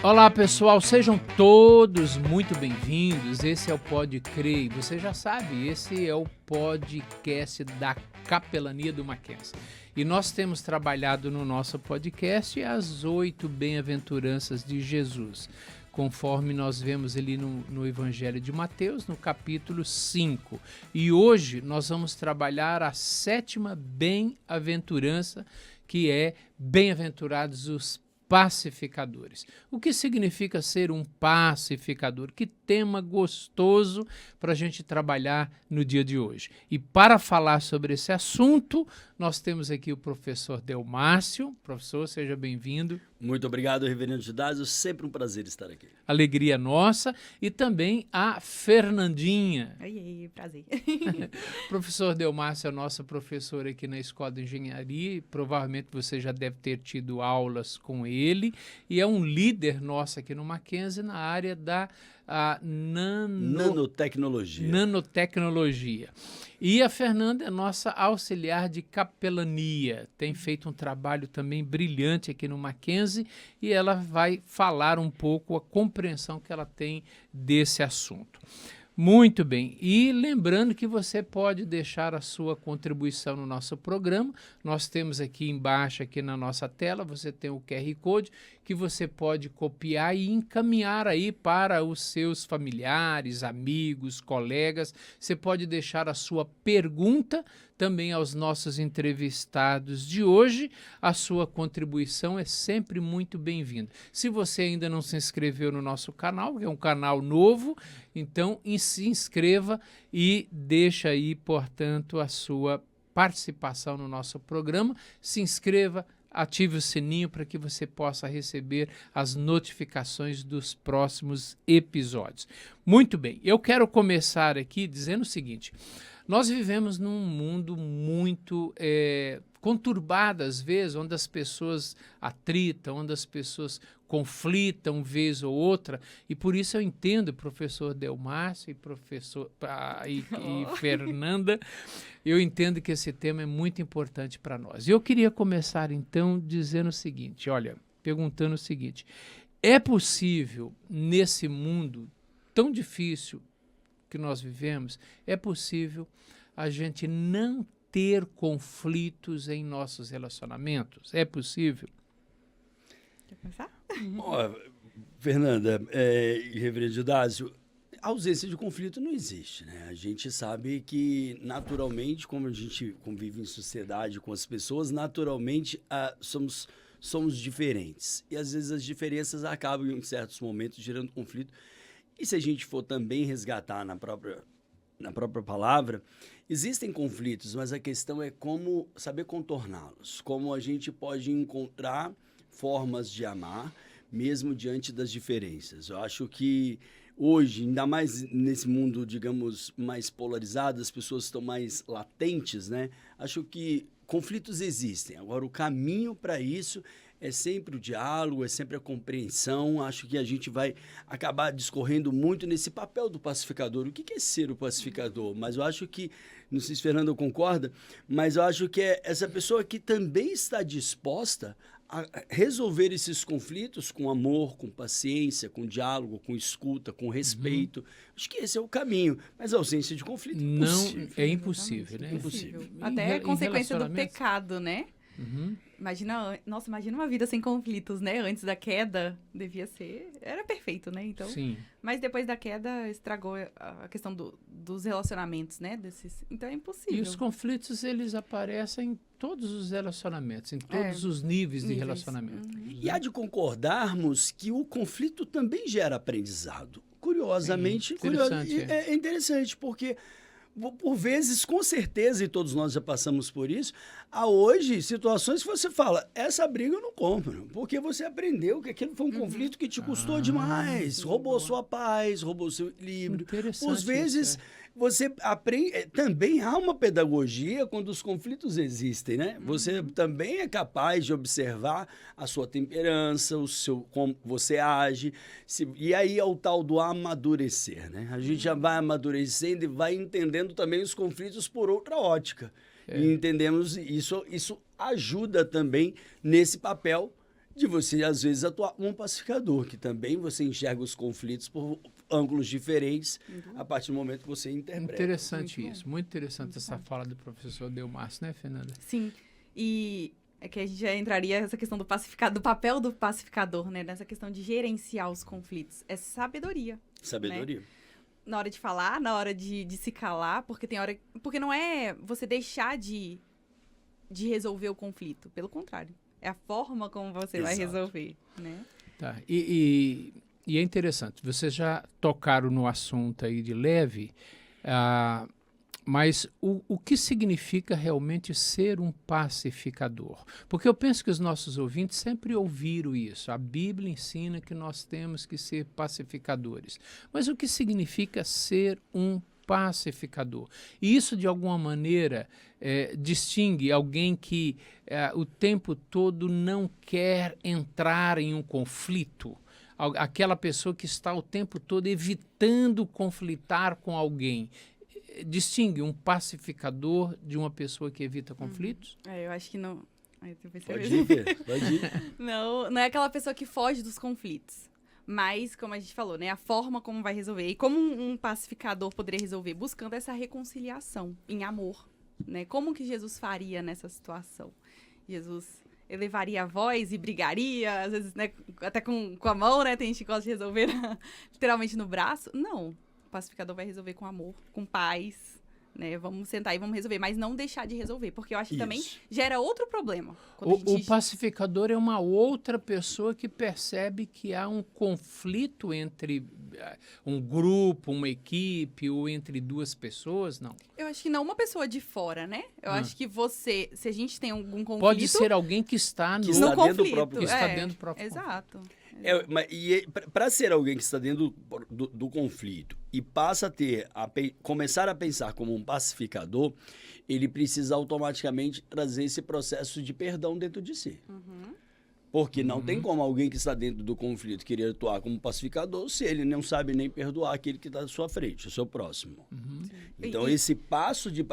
Olá pessoal, sejam todos muito bem-vindos. Esse é o Pode Crer e você já sabe, esse é o podcast da Capelania do Mackenzie. E nós temos trabalhado no nosso podcast as 8 bem-aventuranças de Jesus, conforme nós vemos ali no Evangelho de Mateus, no capítulo 5. E hoje nós vamos trabalhar a 7ª bem-aventurança, que é bem-aventurados os pacificadores. O que significa ser um pacificador? Que tema gostoso para a gente trabalhar no dia de hoje. E para falar sobre esse assunto, nós temos aqui o professor Delmárcio. Professor, seja bem-vindo. Muito obrigado, reverendo Judásio. Sempre um prazer estar aqui. Alegria nossa. E também a Fernandinha. Oi, prazer. Professor Delmárcio é nosso professor aqui na Escola de Engenharia e provavelmente você já deve ter tido aulas com ele. E é um líder nosso aqui no Mackenzie na área da nanotecnologia. E a Fernanda é nossa auxiliar de capelania, tem feito um trabalho também brilhante aqui no Mackenzie e ela vai falar um pouco a compreensão que ela tem desse assunto. Muito bem, e lembrando que você pode deixar a sua contribuição no nosso programa, nós temos aqui embaixo, aqui na nossa tela, você tem o QR Code que você pode copiar e encaminhar aí para os seus familiares, amigos, colegas, você pode deixar a sua pergunta também aos nossos entrevistados de hoje, a sua contribuição é sempre muito bem-vinda. Se você ainda não se inscreveu no nosso canal, que é um canal novo, então se inscreva e deixa aí, portanto, a sua participação no nosso programa. Se inscreva, ative o sininho para que você possa receber as notificações dos próximos episódios. Muito bem, eu quero começar aqui dizendo o seguinte: nós vivemos num mundo muito conturbado às vezes, onde as pessoas atritam, onde as pessoas conflitam vez ou outra, e por isso eu entendo, professor Delmárcio e Fernanda, eu entendo que esse tema é muito importante para nós. Eu queria começar então dizendo o seguinte, perguntando o seguinte: é possível nesse mundo tão difícil que nós vivemos, é possível a gente não ter conflitos em nossos relacionamentos? É possível? Quer começar? Fernanda e reverendo Judásio, a ausência de conflito não existe, né? A gente sabe que, naturalmente, como a gente convive em sociedade com as pessoas, naturalmente somos diferentes. E, às vezes, as diferenças acabam, em certos momentos, gerando conflito. E se a gente for também resgatar na própria palavra, existem conflitos, mas a questão é como saber contorná-los, como a gente pode encontrar formas de amar, mesmo diante das diferenças. Eu acho que hoje, ainda mais nesse mundo, digamos, mais polarizado, as pessoas estão mais latentes, né? Acho que conflitos existem. Agora, o caminho para isso é sempre o diálogo, é sempre a compreensão. Acho que a gente vai acabar discorrendo muito nesse papel do pacificador. O que é ser o pacificador? Mas eu acho que, não sei se Fernando concorda, mas eu acho que é essa pessoa que também está disposta a resolver esses conflitos com amor, com paciência, com diálogo, com escuta, com respeito. Acho que esse é o caminho. Mas a ausência de conflito é impossível, né? Impossível. Até é consequência do pecado, né? Imagina uma vida sem conflitos, né? Antes da queda, era perfeito, né? Então, sim. Mas depois da queda, estragou a questão dos relacionamentos, né? Então, é impossível. E os conflitos, eles aparecem em todos os relacionamentos, em todos os níveis de relacionamento. E há de concordarmos que o conflito também gera aprendizado. Curiosamente, é interessante, porque por vezes, com certeza, e todos nós já passamos por isso, há hoje situações que você fala, essa briga eu não compro, porque você aprendeu que aquilo foi um conflito que te custou demais, roubou sua paz, roubou seu equilíbrio. Por vezes, você aprende, também há uma pedagogia quando os conflitos existem, né? Você também é capaz de observar a sua temperança, como você age, e aí é o tal do amadurecer, né? A gente já vai amadurecendo e vai entendendo também os conflitos por outra ótica. E entendemos isso ajuda também nesse papel de você, às vezes, atuar como um pacificador, que também você enxerga os conflitos por ângulos diferentes a partir do momento que você interpreta. Interessante isso, muito interessante essa fala do professor Delmárcio, né, Fernanda? Sim, e é que a gente já entraria nessa questão do papel do pacificador, né? Nessa questão de gerenciar os conflitos. É sabedoria. Sabedoria. Né? Na hora de falar, na hora de se calar, porque tem hora... Porque não é você deixar de resolver o conflito, pelo contrário. É a forma como você vai resolver, né? Tá, e é interessante, vocês já tocaram no assunto aí de leve, mas o que significa realmente ser um pacificador? Porque eu penso que os nossos ouvintes sempre ouviram isso. A Bíblia ensina que nós temos que ser pacificadores. Mas o que significa ser um pacificador? E isso, de alguma maneira, distingue alguém que o tempo todo não quer entrar em um conflito. Aquela pessoa que está o tempo todo evitando conflitar com alguém. Distingue um pacificador de uma pessoa que evita conflitos? Eu acho que não... Pode ir. Não é aquela pessoa que foge dos conflitos. Mas, como a gente falou, né? A forma como vai resolver. E como um pacificador poderia resolver? Buscando essa reconciliação em amor, né? Como que Jesus faria nessa situação? Jesus elevaria a voz e brigaria, às vezes, né? Até com a mão, né? Tem gente que gosta de resolver literalmente no braço. Não. O pacificador vai resolver com amor, com paz, né? Vamos sentar e vamos resolver, mas não deixar de resolver, porque eu acho que também gera outro problema. O pacificador é uma outra pessoa que percebe que há um conflito entre um grupo, uma equipe ou entre duas pessoas, não? Eu acho que não uma pessoa de fora, né? Eu acho que se a gente tem algum conflito... Pode ser alguém que está no conflito. Que está dentro do próprio exato. Para ser alguém que está dentro do conflito e passa a começar a pensar como um pacificador, ele precisa automaticamente trazer esse processo de perdão dentro de si. Porque não tem como alguém que está dentro do conflito querer atuar como pacificador se ele não sabe nem perdoar aquele que está à sua frente, o seu próximo. Então, esse passo de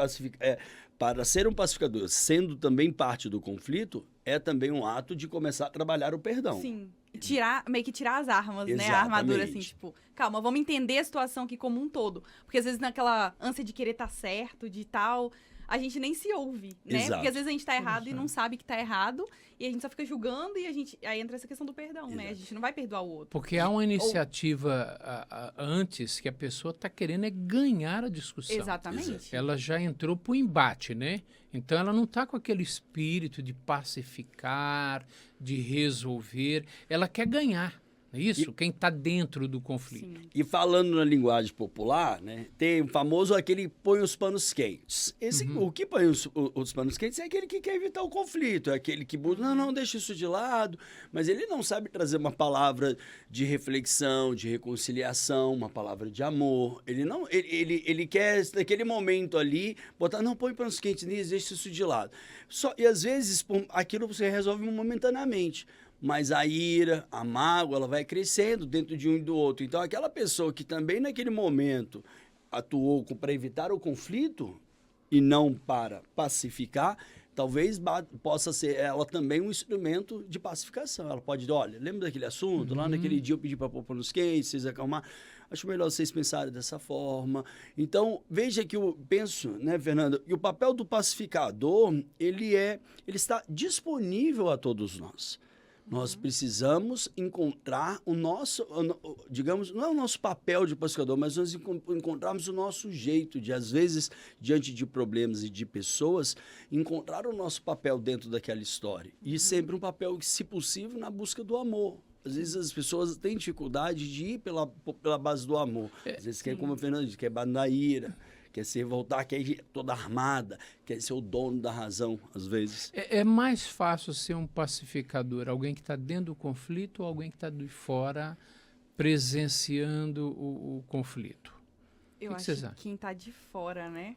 para ser um pacificador, sendo também parte do conflito, é também um ato de começar a trabalhar o perdão. Sim. Meio que tirar as armas, né? A armadura, assim, tipo, calma, vamos entender a situação aqui como um todo. Porque às vezes naquela ânsia de querer estar certo, de tal, a gente nem se ouve, né? Exato. Porque às vezes a gente tá errado e não sabe que tá errado, e a gente só fica julgando e aí entra essa questão do perdão, né? A gente não vai perdoar o outro. Porque há uma iniciativa antes que a pessoa está querendo ganhar a discussão. Exatamente. Ela já entrou para o embate, né? Então ela não está com aquele espírito de pacificar, de resolver. Ela quer ganhar. É isso? Quem está dentro do conflito. Sim. E falando na linguagem popular, né, tem o famoso aquele põe os panos quentes. O que põe os panos quentes é aquele que quer evitar o conflito, é aquele que não, deixa isso de lado, mas ele não sabe trazer uma palavra de reflexão, de reconciliação, uma palavra de amor. Ele quer, naquele momento ali, botar, não, põe panos quentes nisso, deixa isso de lado. E às vezes aquilo você resolve momentaneamente. Mas a ira, a mágoa, ela vai crescendo dentro de um e do outro. Então, aquela pessoa que também naquele momento atuou para evitar o conflito e não para pacificar, talvez possa ser ela também um instrumento de pacificação. Ela pode dizer, olha, lembra daquele assunto? Lá naquele dia eu pedi para pôr panos quentes, vocês acalmar. Acho melhor vocês pensarem dessa forma. Então, veja que eu penso, né, Fernanda, que o papel do pacificador, ele está disponível a todos nós. Nós precisamos encontrar o nosso, digamos, não é o nosso papel de pacificador, mas nós encontrarmos o nosso jeito de, às vezes, diante de problemas e de pessoas, encontrar o nosso papel dentro daquela história. E sempre um papel, se possível, na busca do amor. Às vezes as pessoas têm dificuldade de ir pela base do amor. Às vezes quer, como a Fernanda diz, quer na ira. Quer se revoltar, quer ir toda armada, quer ser o dono da razão, às vezes. É mais fácil ser um pacificador, alguém que está dentro do conflito ou alguém que está de fora presenciando o conflito? Eu acho que quem está de fora, né?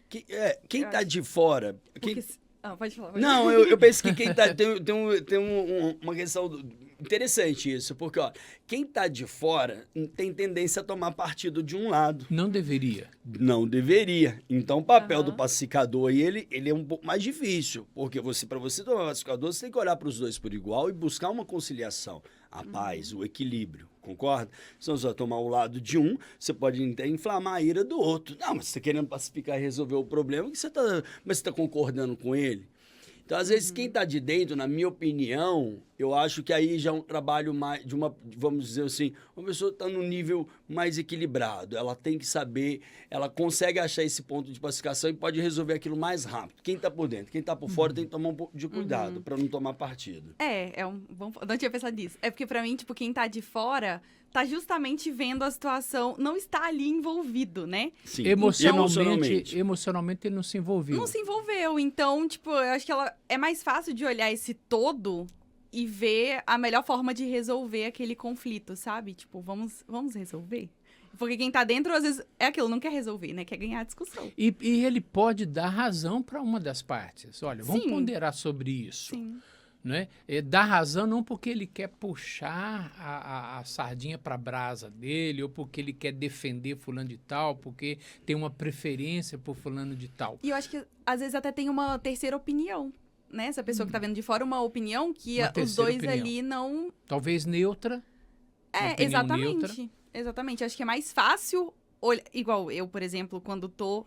Quem está de fora... Pode falar. Não, eu penso que quem está... Tem uma questão interessante isso, porque ó, quem está de fora tem tendência a tomar partido de um lado. Não deveria. Não deveria. Então, o papel do Aham. pacificador aí, ele é um pouco mais difícil, porque para você tomar pacificador, você tem que olhar para os dois por igual e buscar uma conciliação, a paz, o equilíbrio, concorda? Senão você vai tomar o lado de um, você pode até inflamar a ira do outro. Não, mas você está querendo pacificar e resolver o problema, mas você está concordando com ele? Então, às vezes, quem está de dentro, na minha opinião, eu acho que aí já é um trabalho mais de uma, vamos dizer assim, uma pessoa está num nível mais equilibrado. Ela tem que saber, ela consegue achar esse ponto de pacificação e pode resolver aquilo mais rápido. Quem está por dentro, quem está por fora tem que tomar um pouco de cuidado para não tomar partido. Não tinha pensado nisso. É porque pra mim, tipo, quem tá de fora tá justamente vendo a situação, não está ali envolvido, né? Sim. Emocionalmente ele não se envolveu. Não se envolveu. Então, tipo, eu acho que é mais fácil de olhar esse todo e ver a melhor forma de resolver aquele conflito, sabe? Tipo, vamos resolver? Porque quem tá dentro, às vezes, é aquilo, não quer resolver, né? Quer ganhar a discussão. E ele pode dar razão para uma das partes. Olha, vamos Sim. ponderar sobre isso. Sim. Né? Dá razão não porque ele quer puxar a sardinha para a brasa dele, ou porque ele quer defender fulano de tal, porque tem uma preferência por fulano de tal. E eu acho que, às vezes, até tem uma terceira opinião, né? Essa pessoa que tá vendo de fora, uma opinião que Uma os terceira dois opinião. ali não... Talvez neutra. Uma opinião exatamente. neutra. Exatamente. Acho que é mais fácil... Igual eu, por exemplo, quando tô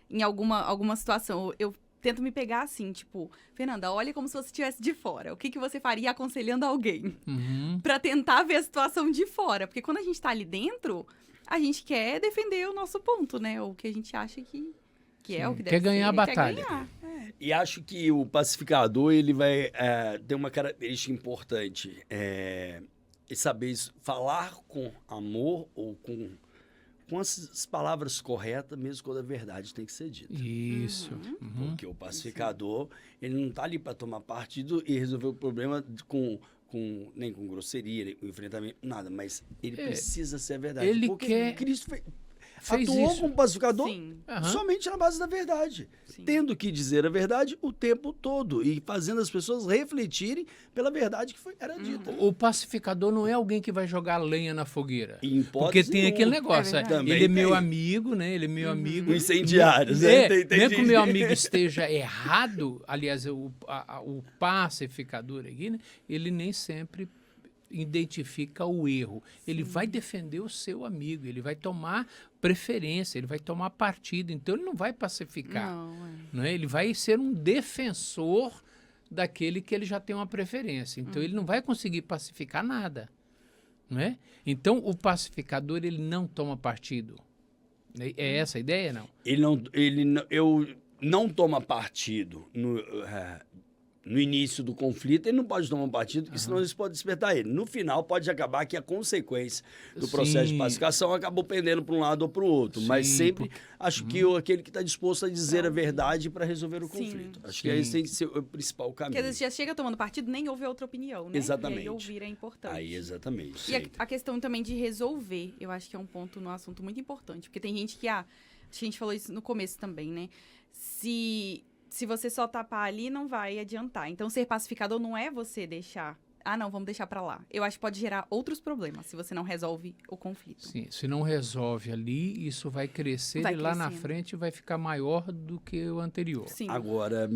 em alguma situação, eu tento me pegar assim, tipo... Fernanda, olha como se você estivesse de fora. O que você faria aconselhando alguém? Uhum. Pra tentar ver a situação de fora. Porque quando a gente tá ali dentro, a gente quer defender o nosso ponto, né? O que a gente acha que é o que deve Quer ganhar ser. a batalha. Quer ganhar. E acho que o pacificador, ele vai ter uma característica importante. Saber falar com amor ou com as palavras corretas, mesmo quando a verdade tem que ser dita. Isso. Uhum. Porque o pacificador, ele não está ali para tomar partido e resolver o problema nem com grosseria, nem com enfrentamento, nada. Mas ele precisa ser a verdade. Ele porque quer- Cristo Fez atuou isso. como pacificador Sim. Aham. somente na base da verdade. Sim. Tendo que dizer a verdade o tempo todo e fazendo as pessoas refletirem pela verdade que era dita. O pacificador não é alguém que vai jogar lenha na fogueira. Em Porque hipótese tem aquele nenhuma. negócio. É verdade. Ele é Também meu tem. amigo, né? Ele é meu amigo. O incendiário, né? Tem Nem que o gente- meu amigo esteja errado, aliás, o pacificador aqui, né? Ele nem sempre identifica o erro. Ele vai defender o seu amigo, ele vai tomar preferência, ele vai tomar partido. Então, ele não vai pacificar. Não é? Ele vai ser um defensor daquele que ele já tem uma preferência. Então, ele não vai conseguir pacificar nada. Não é? Então, o pacificador, ele não toma partido. É essa a ideia, não? Eu não toma partido no início do conflito, ele não pode tomar um partido, porque senão isso pode despertar ele. No final, pode acabar que a consequência do processo de Sim. pacificação acabou pendendo para um lado ou para o outro. Mas Sim, sempre acho que aquele que está disposto a dizer a verdade para resolver o Sim. conflito. Acho Sim. que esse tem que ser o principal Porque caminho. às vezes já chega tomando partido, nem ouve outra opinião, né? Exatamente. E aí ouvir é importante. Aí, exatamente. E a questão também de resolver, eu acho que é um ponto no assunto muito importante. Porque tem gente que, acho que a gente falou isso no começo também, né? Se você só tapar ali, não vai adiantar. Então, ser pacificador não é você deixar... não, vamos deixar pra lá. Eu acho que pode gerar outros problemas, se você não resolve o conflito. Sim, se não resolve ali, isso vai crescer Vai e lá na crescendo. frente vai ficar maior do que o anterior. Sim. Agora,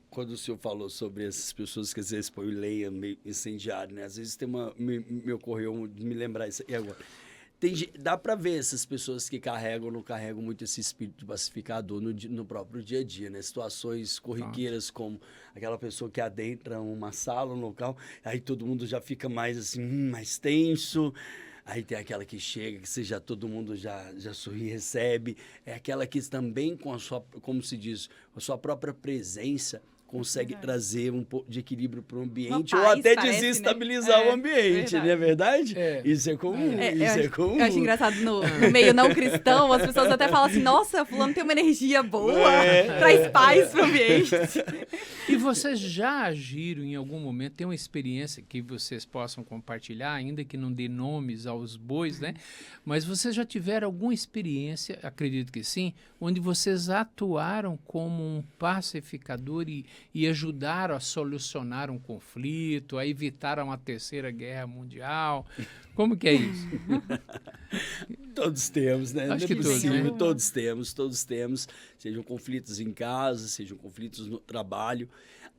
quando o senhor falou sobre essas pessoas que às vezes põem lenha meio incendiário, né? Às vezes me ocorreu de me lembrar isso aí agora. Dá para ver essas pessoas que não carregam muito esse espírito de pacificador no próprio dia a dia, né? Situações corriqueiras como aquela pessoa que adentra uma sala, um local, aí todo mundo já fica mais assim, mais tenso. Aí tem aquela que chega, que todo mundo já sorri e recebe. É aquela que também, como se diz, com a sua própria presença, consegue trazer um pouco de equilíbrio para o ambiente ou paz, até parece, desestabilizar né? o ambiente, não é verdade? É. Isso é comum, isso é comum. Eu acho engraçado no meio não cristão, as pessoas até falam assim, nossa, fulano tem uma energia boa, traz paz pro ambiente. E vocês já agiram em algum momento, tem uma experiência que vocês possam compartilhar, ainda que não dê nomes aos bois, né? Mas vocês já tiveram alguma experiência, acredito que sim, onde vocês atuaram como um pacificador e ajudaram a solucionar um conflito, a evitar uma terceira guerra mundial? Como que é isso? Todos temos, né? Acho Não é que todos, possível, né? todos temos, sejam conflitos em casa, sejam conflitos no trabalho.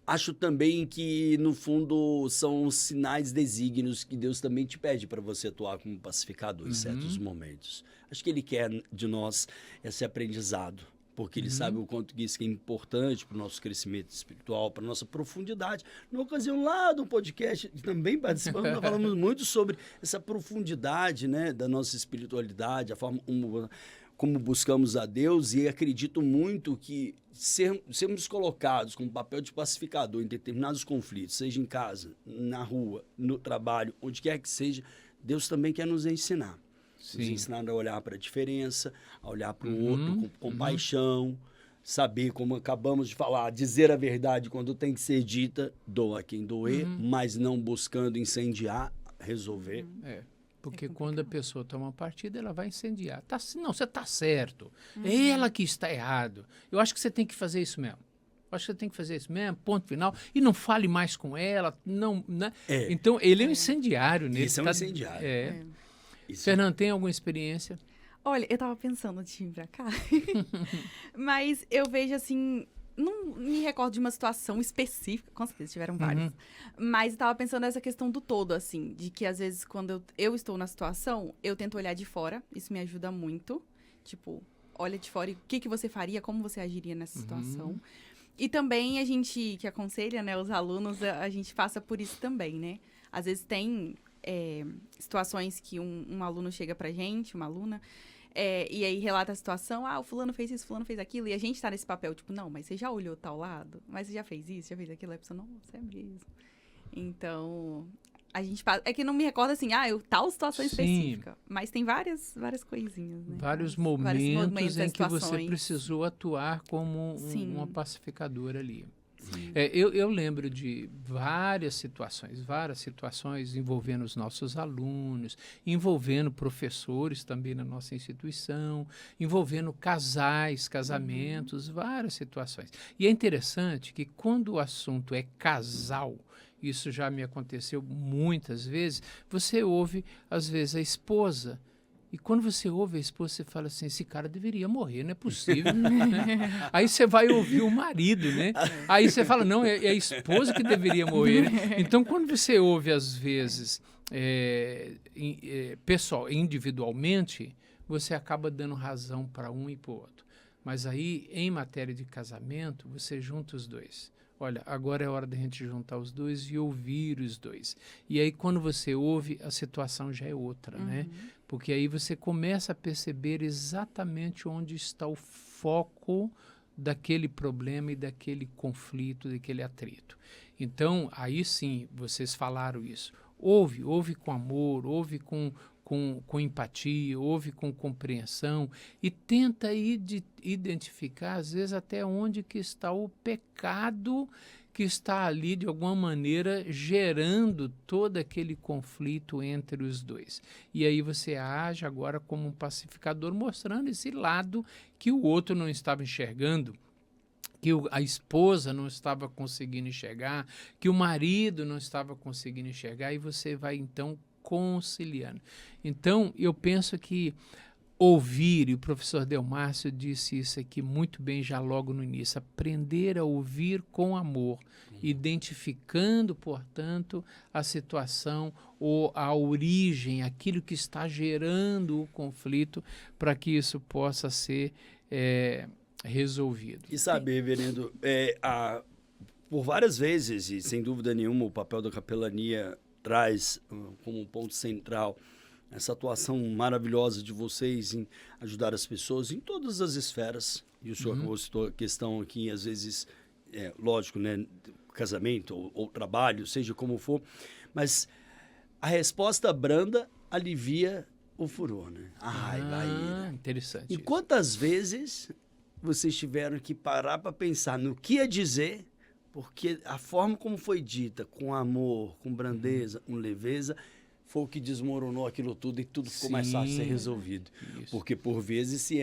Acho também que, no fundo, são sinais desígnios que Deus também te pede para você atuar como pacificador em certos momentos. Acho que Ele quer de nós esse aprendizado, porque Ele sabe o quanto que isso é importante para o nosso crescimento espiritual, para a nossa profundidade. Na ocasião lá do podcast, também participamos, nós falamos muito sobre essa profundidade, né, da nossa espiritualidade, a forma como buscamos a Deus, e acredito muito que sermos colocados com o papel de pacificador em determinados conflitos, seja em casa, na rua, no trabalho, onde quer que seja, Deus também quer nos ensinar. Nos ensinar a olhar para a diferença, a olhar para o outro com compaixão, saber, como acabamos de falar, dizer a verdade quando tem que ser dita, doa quem doer, mas não buscando incendiar, resolver. Porque quando a pessoa toma partida, ela vai incendiar. Não, você está certo. É ela que está errado. Eu acho que você tem que fazer isso mesmo. Eu acho que você tem que fazer isso mesmo, ponto final. E não fale mais com ela. Não, né? Então, ele é um incendiário. Né? Isso é um incendiário. Fernando, tem alguma experiência? Olha, eu tava pensando de vir pra cá. Mas eu vejo assim... Não me recordo de uma situação específica, com certeza tiveram várias. Mas eu tava pensando nessa questão do todo, assim, de que às vezes quando eu estou na situação, eu tento olhar de fora, isso me ajuda muito. Tipo, olha de fora e o que você faria, como você agiria nessa situação. E também a gente que aconselha, né, os alunos, a gente passa por isso também, né? Às vezes tem situações que um aluno chega pra gente, uma aluna... e aí relata a situação, o fulano fez isso, fulano fez aquilo, e a gente tá nesse papel, tipo, não, mas você já olhou tal lado? Mas você já fez isso, já fez aquilo? Aí a pessoa, nossa, é mesmo. Então, a gente passa... É que não me recorda assim, tal situação específica, mas tem várias coisinhas, né? Vários momentos em que você situações. precisou atuar como uma pacificadora ali. Eu lembro de várias situações envolvendo os nossos alunos, envolvendo professores também na nossa instituição, envolvendo casamentos, várias situações. E é interessante que quando o assunto é casal, isso já me aconteceu muitas vezes, você ouve, às vezes, a esposa. E quando você ouve a esposa, você fala assim, esse cara deveria morrer, não é possível. Né? Aí você vai ouvir o marido, né? Aí você fala, não, é a esposa que deveria morrer. Né? Então, quando você ouve, às vezes, pessoal, individualmente, você acaba dando razão para um e para o outro. Mas aí, em matéria de casamento, você junta os dois. Olha, agora é hora da gente juntar os dois e ouvir os dois. E aí, quando você ouve, a situação já é outra, né? Porque aí você começa a perceber exatamente onde está o foco daquele problema e daquele conflito, daquele atrito. Então, aí sim, vocês falaram isso. Ouve com amor, ouve com empatia, ouve com compreensão e tenta identificar, às vezes, até onde que está o pecado que está ali, de alguma maneira, gerando todo aquele conflito entre os dois. E aí você age agora como um pacificador, mostrando esse lado que o outro não estava enxergando, que a esposa não estava conseguindo enxergar, que o marido não estava conseguindo enxergar, e você vai, então, conciliando. Então, eu penso que ouvir, e o professor Delmárcio disse isso aqui muito bem já logo no início, aprender a ouvir com amor, identificando, portanto, a situação ou a origem, aquilo que está gerando o conflito, para que isso possa ser resolvido. E sabe, reverendo, por várias vezes, e sem dúvida nenhuma, o papel da capelania traz como um ponto central essa atuação maravilhosa de vocês em ajudar as pessoas em todas as esferas. E o senhor acabou citou a questão aqui, às vezes, lógico, né, casamento ou trabalho, seja como for, mas a resposta branda alivia o furor, né? A raiva, a ira. Interessante. E quantas vezes vocês tiveram que parar para pensar no que ia dizer, porque a forma como foi dita, com amor, com brandeza, com leveza, foi o que desmoronou aquilo tudo e tudo ficou mais fácil de ser resolvido. Isso. Porque, por vezes, se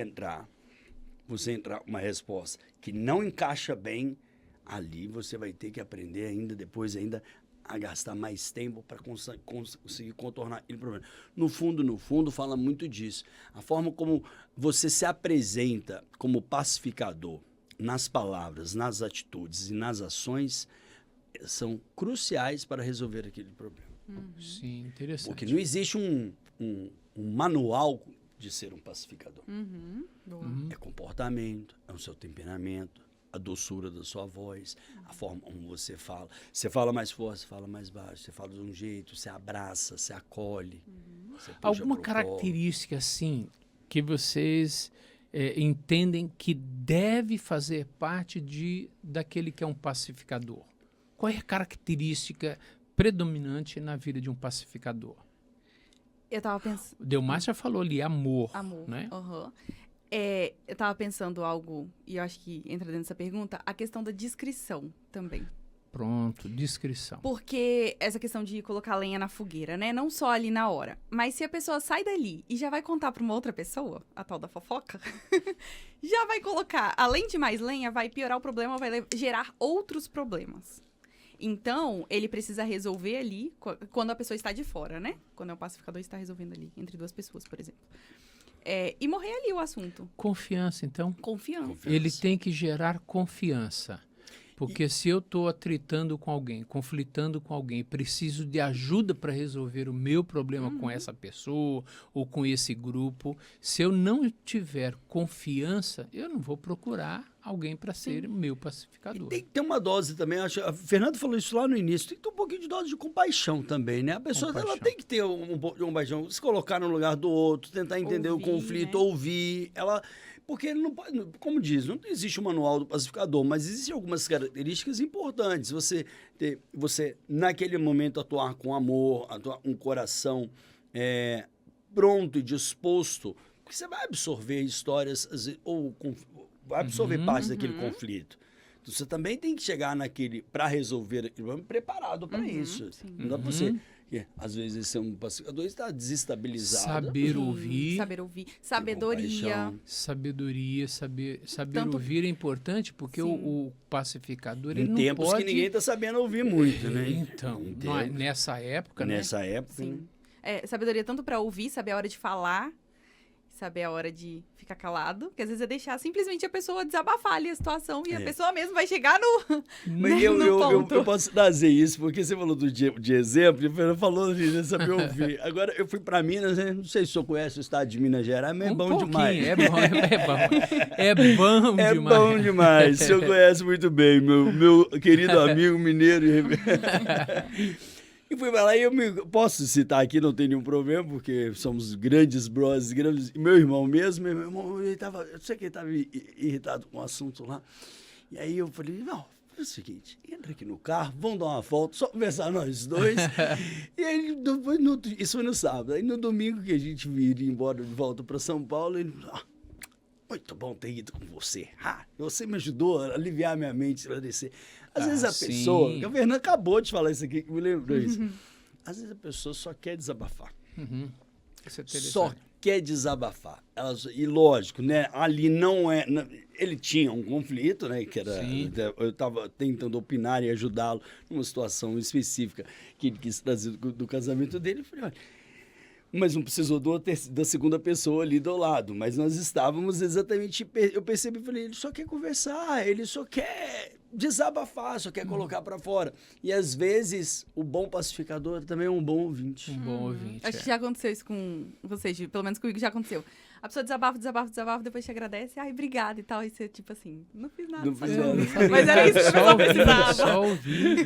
você entrar uma resposta que não encaixa bem, ali você vai ter que aprender ainda, depois ainda, a gastar mais tempo para conseguir contornar aquele problema. No fundo, fala muito disso. A forma como você se apresenta como pacificador nas palavras, nas atitudes e nas ações são cruciais para resolver aquele problema. Sim, interessante. Porque não existe um manual de ser um pacificador. Boa. É comportamento, é o seu temperamento, a doçura da sua voz, a forma como você fala. Você fala mais forte, você fala mais baixo, você fala de um jeito, você abraça, você acolhe. Você puxa Alguma pro colo. característica, assim, que vocês entendem que deve fazer parte daquele que é um pacificador? Qual é a característica predominante na vida de um pacificador? Eu tava pensando... O Delmar já falou ali, amor. Amor. Né? Aham. Eu tava pensando algo, e eu acho que entra dentro dessa pergunta, a questão da discrição também. Pronto, descrição. Porque essa questão de colocar lenha na fogueira, né? Não só ali na hora. Mas se a pessoa sai dali e já vai contar pra uma outra pessoa, a tal da fofoca, já vai colocar, além de mais lenha, vai piorar o problema, vai gerar outros problemas. Então, ele precisa resolver ali, quando a pessoa está de fora, né? Quando é o pacificador está resolvendo ali, entre duas pessoas, por exemplo. E morrer ali o assunto. Confiança, então. Confiança. Ele tem que gerar confiança. Porque se eu estou atritando com alguém, conflitando com alguém, preciso de ajuda para resolver o meu problema com essa pessoa ou com esse grupo, se eu não tiver confiança, eu não vou procurar alguém para ser meu pacificador. E tem que ter uma dose também, acho, a Fernanda falou isso lá no início, tem que ter um pouquinho de dose de compaixão também, né? A pessoa ela tem que ter um pouco de compaixão, se colocar no lugar do outro, tentar entender Ouvir, o conflito, né? ouvir, porque ele não pode, como diz, não existe um manual do pacificador, mas existem algumas características importantes. Você naquele momento, atuar com amor, atuar com um coração pronto e disposto, porque você vai absorver histórias, ou vai absorver parte daquele conflito. Então, você também tem que chegar para resolver aquele problema preparado para isso. Sim. Não dá para você... Porque, às vezes, ser um pacificador está desestabilizado. Saber ouvir. Saber ouvir. Sabedoria. Sabedoria, saber Tanto- ouvir é importante, porque Sim. o pacificador, ele Em não tempos pode... que ninguém está sabendo ouvir muito, né? Então, Em nessa época, Nessa época, Sim. Sabedoria tanto pra ouvir, saber a hora de falar, saber a hora de ficar calado, porque às vezes é deixar simplesmente a pessoa desabafar ali a situação e a pessoa mesmo vai chegar no... Mas né, eu no ponto. posso trazer isso, porque você falou de exemplo, e o Fernando falou de saber ouvir. Agora, eu fui para Minas, né? Não sei se o senhor conhece o estado de Minas Gerais, mas é bom pouquinho, demais. É bom, é bom É demais. bom demais. O senhor conhece muito bem, meu querido amigo mineiro. E fui pra lá e posso citar aqui, não tem nenhum problema, porque somos grandes brothers, meu irmão mesmo, ele tava, eu sei que ele estava irritado com o assunto lá. E aí eu falei, não, é o seguinte, entra aqui no carro, vamos dar uma volta, só conversar nós dois. E aí, isso foi no sábado. Aí no domingo que a gente iria embora de volta para São Paulo, ele muito bom ter ido com você. Você me ajudou a aliviar minha mente, esclarecer. Às vezes a pessoa... O Fernando acabou de falar isso aqui, que me lembrou isso. Às vezes a pessoa só quer desabafar. Isso é interessante. Só quer desabafar. E lógico, né? Ali não é... Ele tinha um conflito, né? Que era... Eu estava tentando opinar e ajudá-lo numa situação específica que ele quis trazer do casamento dele. Eu falei, olha... Mas não precisou da segunda pessoa ali do lado. Mas nós estávamos exatamente... Eu percebi, falei, ele só quer conversar, ele só quer desabafar, só quer colocar para fora. E às vezes, o bom pacificador também é um bom ouvinte. Um bom ouvinte. Acho que já aconteceu isso com vocês, pelo menos comigo já aconteceu. A pessoa desabafa, depois te agradece, obrigada e tal. E você, tipo assim, não fiz nada. Não fiz nada. Mas era isso que a pessoa precisava. Só ouvir,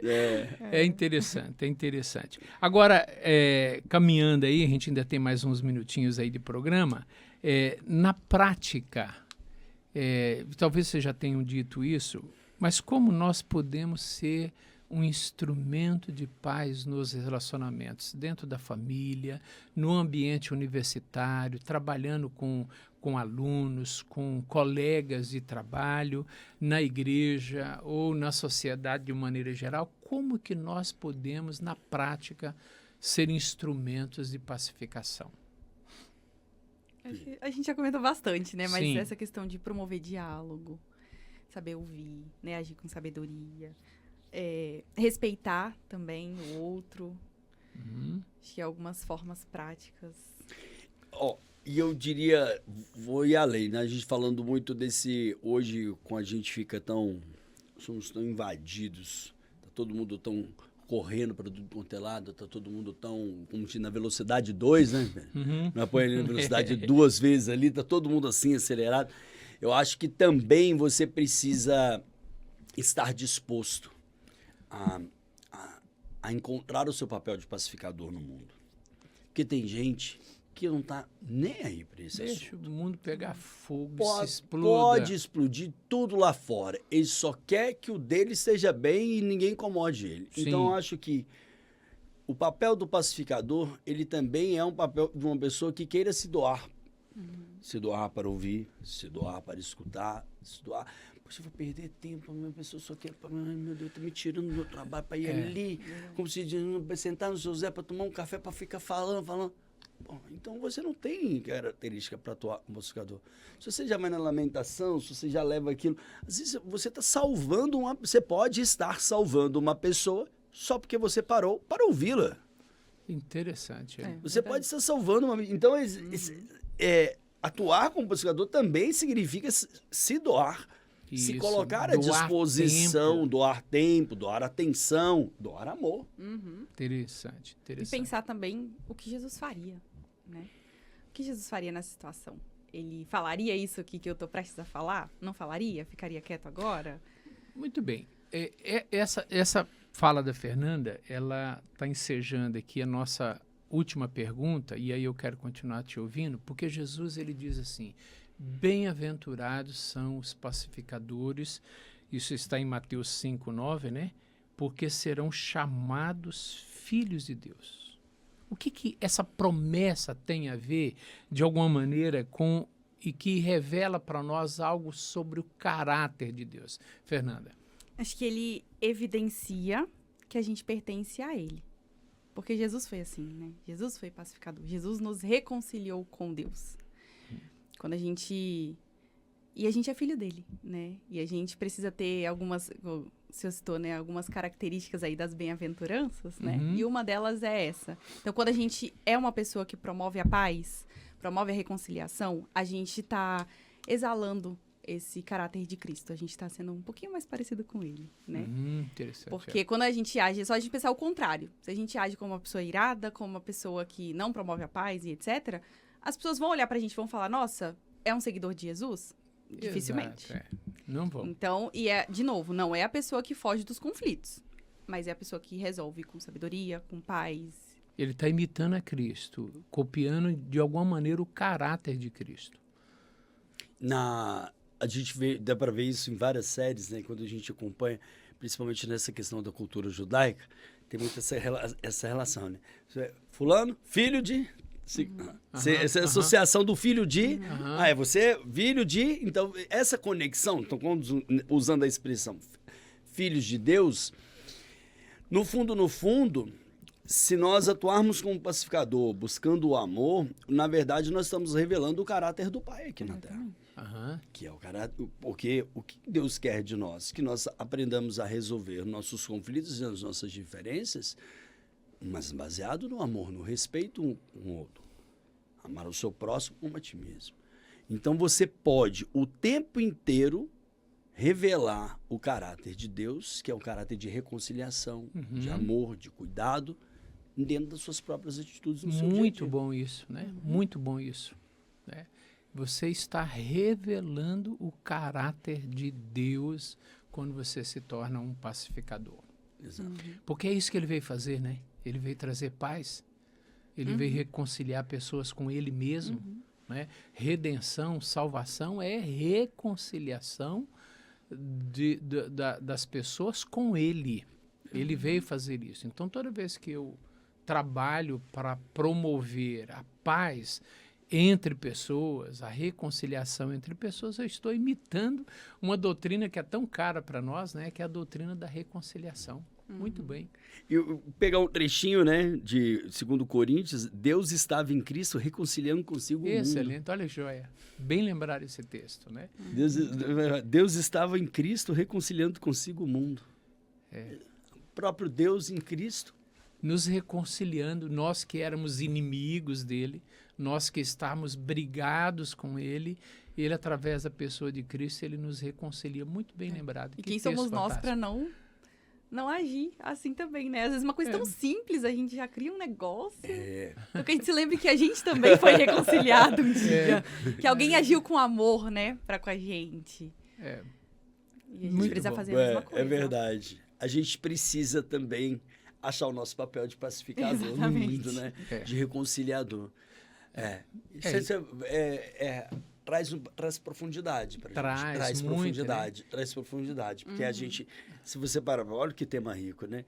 né? É interessante, é interessante. Agora, caminhando aí, a gente ainda tem mais uns minutinhos aí de programa. Na prática, talvez vocês já tenham dito isso, mas como nós podemos ser um instrumento de paz nos relacionamentos, dentro da família, no ambiente universitário, trabalhando com alunos, com colegas de trabalho, na igreja ou na sociedade de maneira geral, como que nós podemos, na prática, ser instrumentos de pacificação? A gente já comentou bastante, né? Mas Sim. essa questão de promover diálogo, saber ouvir, né? Agir com sabedoria. Respeitar também o outro. Acho que algumas formas práticas. E eu diria, vou ir além, né? A gente falando muito desse, hoje, com a gente somos tão invadidos, tá todo mundo tão correndo para tudo quanto é lado, tá todo mundo tão, como diz, na velocidade 2, né? Não põe ele na velocidade 2 vezes ali, tá todo mundo assim, acelerado. Eu acho que também você precisa estar disposto a encontrar o seu papel de pacificador no mundo. Porque tem gente que não tá nem aí para esse assunto. Deixa o mundo pegar fogo, se exploda. Pode explodir tudo lá fora. Ele só quer que o dele esteja bem e ninguém incomode ele. Sim. Então, eu acho que o papel do pacificador, ele também é um papel de uma pessoa que queira se doar. Se doar para ouvir, se doar para escutar, se doar... Poxa, eu vou perder tempo, a pessoa só quer... Ai, meu Deus, tá me tirando do meu trabalho para ir ali, como se diz, sentar no seu Zé para tomar um café, para ficar falando. Bom, então você não tem característica para atuar como pacificador. Se você já vai na lamentação, se você já leva aquilo, às vezes você está salvando você pode estar salvando uma pessoa só porque você parou para ouvi-la. Interessante. Você pode estar salvando uma... Então, atuar como pacificador também significa se doar, se colocar à disposição, doar tempo, doar atenção, doar amor. Interessante. E pensar também o que Jesus faria, né? O que Jesus faria nessa situação? Ele falaria isso aqui que eu estou prestes a falar? Não falaria? Ficaria quieto agora? Muito bem. Essa fala da Fernanda, ela está ensejando aqui a nossa última pergunta, e aí eu quero continuar te ouvindo, porque Jesus, ele diz assim: bem-aventurados são os pacificadores, isso está em Mateus 5:9, né? Porque serão chamados filhos de Deus. O que essa promessa tem a ver, de alguma maneira, com e que revela para nós algo sobre o caráter de Deus? Fernanda. Acho que ele evidencia que a gente pertence a ele. Porque Jesus foi assim, né? Jesus foi pacificador. Jesus nos reconciliou com Deus. Quando a gente... E a gente é filho dele, né? E a gente precisa ter algumas... O senhor citou, né? Algumas características aí das bem-aventuranças, né? E uma delas é essa. Então, quando a gente é uma pessoa que promove a paz, promove a reconciliação, a gente está exalando esse caráter de Cristo. A gente está sendo um pouquinho mais parecido com ele, né? Interessante. Porque quando a gente age, é só a gente pensar o contrário. Se a gente age como uma pessoa irada, como uma pessoa que não promove a paz e etc., as pessoas vão olhar pra gente e vão falar: nossa, é um seguidor de Jesus? Dificilmente. Exato, não vão. Então, de novo, não é a pessoa que foge dos conflitos, mas é a pessoa que resolve com sabedoria, com paz. Ele está imitando a Cristo, copiando de alguma maneira o caráter de Cristo. A gente dá para ver isso em várias séries, né? Quando a gente acompanha, principalmente nessa questão da cultura judaica, tem muito essa relação, né? Fulano, filho de... essa associação do filho de... você filho de... Então, essa conexão, então, usando a expressão filhos de Deus, no fundo, se nós atuarmos como pacificador, buscando o amor, na verdade, nós estamos revelando o caráter do Pai aqui na Terra. Que é o caráter, porque o que Deus quer de nós? Que nós aprendamos a resolver nossos conflitos e as nossas diferenças, mas baseado no amor, no respeito um com o outro. Amar o seu próximo como a ti mesmo. Então você pode o tempo inteiro revelar o caráter de Deus, que é o caráter de reconciliação, de amor, de cuidado, dentro das suas próprias atitudes no seu dia a dia. Muito bom isso, né? Muito bom isso, né? Você está revelando o caráter de Deus quando você se torna um pacificador. Exato. Porque é isso que ele veio fazer, né? Ele veio trazer paz. Ele veio reconciliar pessoas com ele mesmo, né? Redenção, salvação é reconciliação das pessoas com ele. Ele veio fazer isso. Então, toda vez que eu trabalho para promover a paz entre pessoas, a reconciliação entre pessoas, eu estou imitando uma doutrina que é tão cara para nós, né? Que é a doutrina da reconciliação. Muito bem. E pegar um trechinho, né, de 2 Coríntios, Deus estava em Cristo reconciliando consigo o mundo. Excelente, olha, joia. Bem lembrar esse texto, né? Deus estava em Cristo reconciliando consigo o mundo. O próprio Deus em Cristo. Nos reconciliando, nós que éramos inimigos dele, nós que estávamos brigados com ele, ele, através da pessoa de Cristo, ele nos reconcilia. Muito bem lembrado. E quem somos nós para não agir assim também, né? Às vezes uma coisa tão simples, a gente já cria um negócio. Então que a gente se lembre que a gente também foi reconciliado um dia. Que alguém agiu com amor, né? Para com a gente. E a gente Muito precisa bom. fazer a mesma coisa. É verdade. A gente precisa também achar o nosso papel de pacificador no mundo, né? De reconciliador. Traz profundidade pra gente. Traz profundidade. Porque a gente, se você parar, olha que tema rico, né?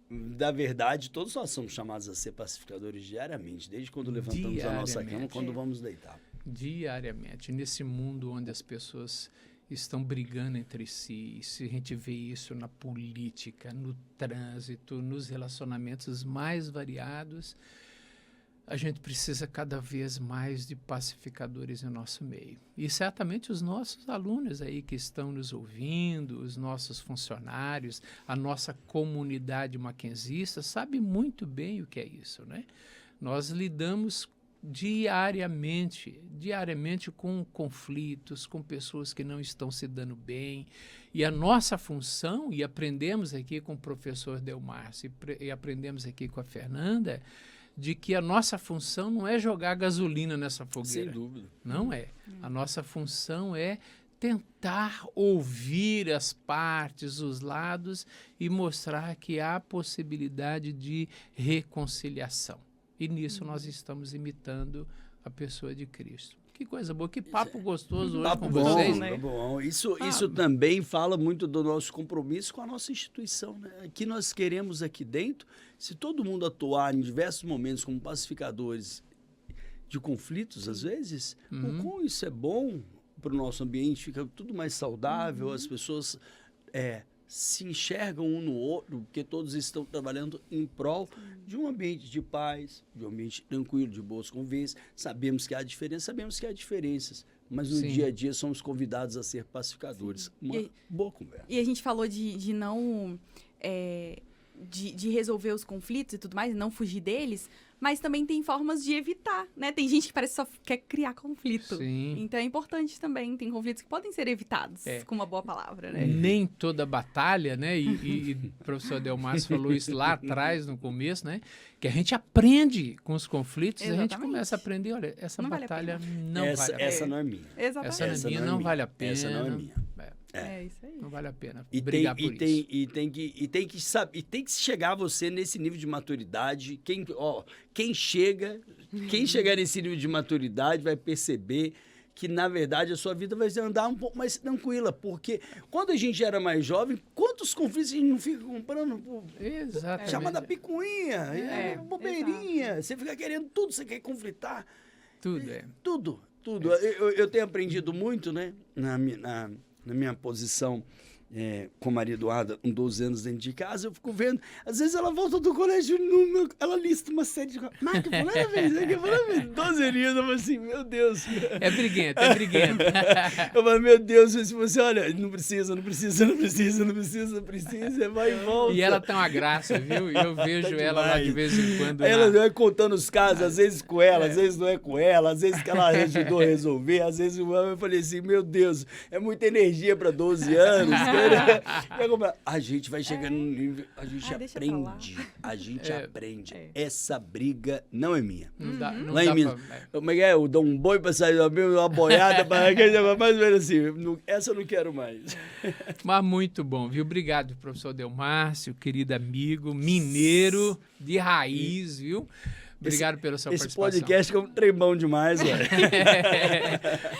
Da verdade, todos nós somos chamados a ser pacificadores diariamente, desde quando levantamos a nossa cama, quando vamos deitar. Diariamente, nesse mundo onde as pessoas estão brigando entre si, se a gente vê isso na política, no trânsito, nos relacionamentos mais variados, a gente precisa cada vez mais de pacificadores em nosso meio. E certamente os nossos alunos aí que estão nos ouvindo, os nossos funcionários, a nossa comunidade mackenzista, sabe muito bem o que é isso, né? Nós lidamos diariamente com conflitos, com pessoas que não estão se dando bem. E a nossa função, e aprendemos aqui com o professor Delmárcio e aprendemos aqui com a Fernanda, de que a nossa função não é jogar gasolina nessa fogueira. Sem dúvida. Não é. A nossa função é tentar ouvir as partes, os lados e mostrar que há possibilidade de reconciliação. E nisso nós estamos imitando a pessoa de Cristo. Que coisa boa, que papo gostoso hoje com vocês. Né? Bom. Isso também fala muito do nosso compromisso com a nossa instituição. Né? O que nós queremos aqui dentro, se todo mundo atuar em diversos momentos como pacificadores de conflitos, às vezes, o quão isso é bom para o nosso ambiente, fica tudo mais saudável, as pessoas se enxergam um no outro, porque todos estão trabalhando em prol de um ambiente de paz, de um ambiente tranquilo, de boas convivências. Sabemos que há diferenças, mas no dia a dia somos convidados a ser pacificadores. Uma boa conversa. E a gente falou de não... de resolver os conflitos e tudo mais, não fugir deles, mas também tem formas de evitar, né? Tem gente que parece que só quer criar conflito. Sim. Então é importante também, tem conflitos que podem ser evitados com uma boa palavra, né? Nem toda batalha, né? E o professor Delmárcio falou isso lá atrás, no começo, né? Que a gente aprende com os conflitos, a gente começa a aprender, olha, essa batalha não vale a pena. Essa não é minha. Exatamente. Essa não é minha, não vale a pena. Essa não é minha. É isso aí. Não vale a pena brigar por isso. E tem que saber, e tem que chegar você nesse nível de maturidade. Quem chegar nesse nível de maturidade vai perceber que, na verdade, a sua vida vai andar um pouco mais tranquila. Porque quando a gente era mais jovem, quantos conflitos a gente não fica comprando? Exatamente. Chamada picuinha, bobeirinha. Exato. Você fica querendo tudo, você quer conflitar. Tudo. Eu tenho aprendido muito, né, na minha posição com Maria Eduarda, com 12 anos dentro de casa, eu fico vendo, às vezes ela volta do colégio, ela lista uma série de coisas. Marca, fulana vez, 12 anos, eu falo assim, meu Deus. É briguento. Eu falo, meu Deus, se você olha, não precisa, vai e volta. E ela tá uma graça, viu? Eu vejo ela lá de vez em quando. Ela vai contando os casos, às vezes com ela, às vezes não é com ela, às vezes que ela ajudou a resolver, às vezes eu falei assim, meu Deus, é muita energia para 12 anos, a gente vai chegando no nível, a gente aprende. Essa briga não é minha. Não dá como é que é? Eu dou um boi pra sair uma boiada, mais ou menos assim. Essa eu não quero mais. Mas muito bom, viu? Obrigado, professor Delmárcio, querido amigo, mineiro de raiz, viu? Obrigado pela sua participação. Esse podcast é um trembão demais, velho.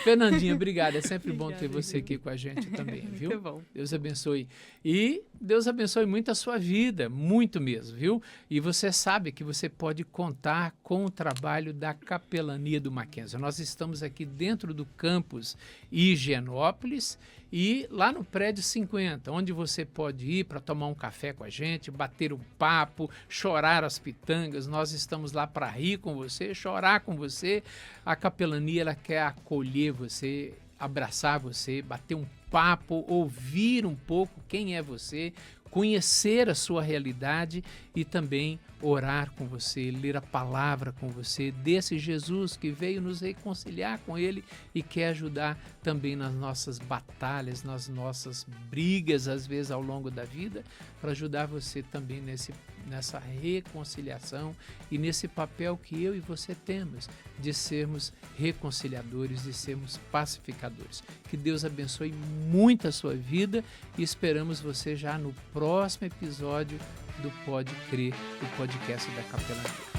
Fernandinha, obrigado. É sempre bom ter você aqui com a gente também, viu? Muito bom. Deus abençoe. E Deus abençoe muito a sua vida, muito mesmo, viu? E você sabe que você pode contar com o trabalho da Capelania do Mackenzie. Nós estamos aqui dentro do campus Higienópolis E lá no prédio 50, onde você pode ir para tomar um café com a gente, bater um papo, chorar as pitangas, nós estamos lá para rir com você, chorar com você. A capelania, ela quer acolher você, abraçar você, bater um papo, ouvir um pouco quem é você, conhecer a sua realidade e também orar com você, ler a palavra com você, desse Jesus que veio nos reconciliar com Ele e quer ajudar também nas nossas batalhas, nas nossas brigas, às vezes ao longo da vida, para ajudar você também nessa reconciliação e nesse papel que eu e você temos de sermos reconciliadores, de sermos pacificadores. Que Deus abençoe muito a sua vida e esperamos você já no próximo episódio do Pode Crer, o podcast da Capelania.